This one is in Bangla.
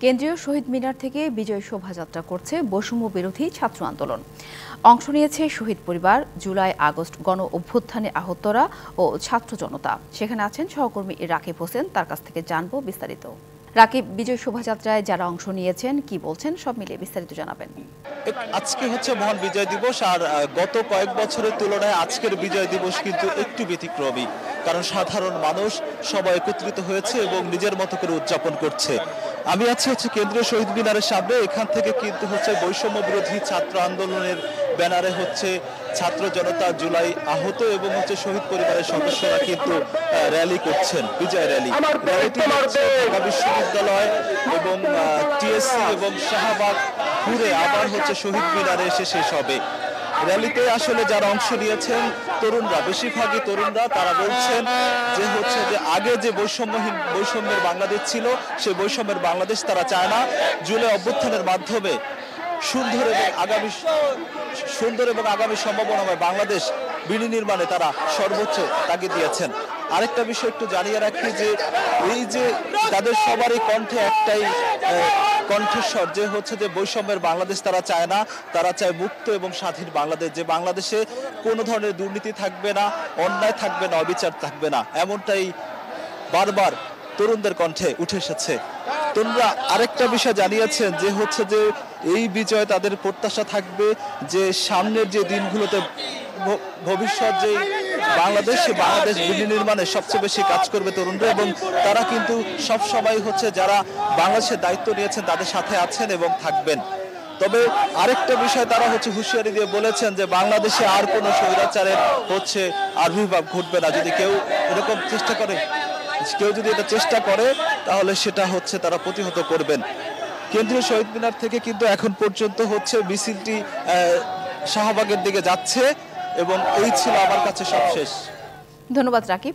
কেন্দ্রীয় শহীদ মিনার থেকে বিজয় শোভাযাত্রা করছে বৈষম্য বিরোধী ছাত্র আন্দোলন। অংশ নিয়েছে শহীদ পরিবার, জুলাই আগস্ট গণ অভ্যুত্থানে আহতরা ও ছাত্র জনতা। সেখানে আছেন সহকর্মী রাকিব হোসেন, তার কাছ থেকে জানবো বিস্তারিত। রাকিব, বিজয় শোভাযাত্রায় যারা অংশ নিয়েছেন কি বলছেন, সব মিলিয়ে বিস্তারিত জানাবেন। আজকে হচ্ছে মহান বিজয় দিবস, আর গত কয়েক বছরের তুলনায় আজকের বিজয় দিবস কিন্তু একটু ব্যতিক্রমী, কারণ সাধারণ মানুষ সবাই একত্রিত হয়েছে এবং নিজের মতো করে উদযাপন করছে। আমি আছি হচ্ছে কেন্দ্রীয় শহীদ মিনারের সামনে। এখান থেকে কিন্তু হচ্ছে বৈষম্য বিরোধী ছাত্র আন্দোলনের ব্যানারে হচ্ছে ছাত্র জনতা, জুলাই আহত এবং হচ্ছে শহীদ পরিবারের সদস্যরা কিন্তু র্যালি করছেন, বিজয় র্যালি। র্যালিটি হচ্ছে ঢাকা বিশ্ববিদ্যালয় এবং টিএসসি এবং শাহবাগ ঘুরে আবার হচ্ছে শহীদ মিনারে এসে শেষ হবে। র্যালিতে আসলে যারা অংশ নিয়েছেন তরুণরা, বেশিরভাগই তরুণরা, তারা বলছেন যে হচ্ছে যে আগে যে বৈষম্যের বাংলাদেশ ছিল, সেই বৈষম্যের বাংলাদেশ তারা চায় না। জুলাই অভ্যুত্থানের মাধ্যমে সুন্দর এবং আগামী সম্ভাবনাময় বাংলাদেশ বিনির্মাণে তারা সর্বোচ্চ তাগিদ দিয়েছেন। আরেকটা বিষয় একটু জানিয়ে রাখি যে এই যে তাদের সবারই কণ্ঠে একটাই কণ্ঠস্বর, যে হচ্ছে যে বৈষম্যের বাংলাদেশ তারা চায় না, তারা চায় মুক্ত এবং স্বাধীন বাংলাদেশ, যে বাংলাদেশে কোনো ধরনের দুর্নীতি থাকবে না, অন্যায় থাকবে না, অবিচার থাকবে না। এমনটাই বারবার তরুণদের কণ্ঠে উঠে এসেছে। তরুণরা আরেকটা বিষয় জানিয়েছেন যে হচ্ছে যে এই বিজয় তাদের প্রত্যাশা থাকবে যে সামনের যে দিনগুলোতে ভবিষ্যৎ যে বাংলাদেশ বিনির্মাণে সবচেয়ে বেশি কাজ করবে তরুণরা, এবং তারা কিন্তু সব সময় হচ্ছে যারা বাংলাদেশের দায়িত্ব নিয়েছেন তাদের সাথে আছেন এবং থাকবেন। তবে আরেকটা বিষয় তারা হচ্ছে হুঁশিয়ারি দিয়ে বলেছেন যে বাংলাদেশে আর কোনো স্বৈরাচারের হচ্ছে আবির্ভাব ঘটবে না। যদি কেউ এরকম চেষ্টা করে, কেউ যদি এটা চেষ্টা করে, তাহলে সেটা হচ্ছে তারা প্রতিহত করবেন। কেন্দ্রীয় শহীদ মিনার থেকে কিন্তু এখন পর্যন্ত হচ্ছে মিছিলটি শাহবাগের দিকে যাচ্ছে এবং এই ছিল আমার কাছে সব শেষ। ধন্যবাদ রাকিব।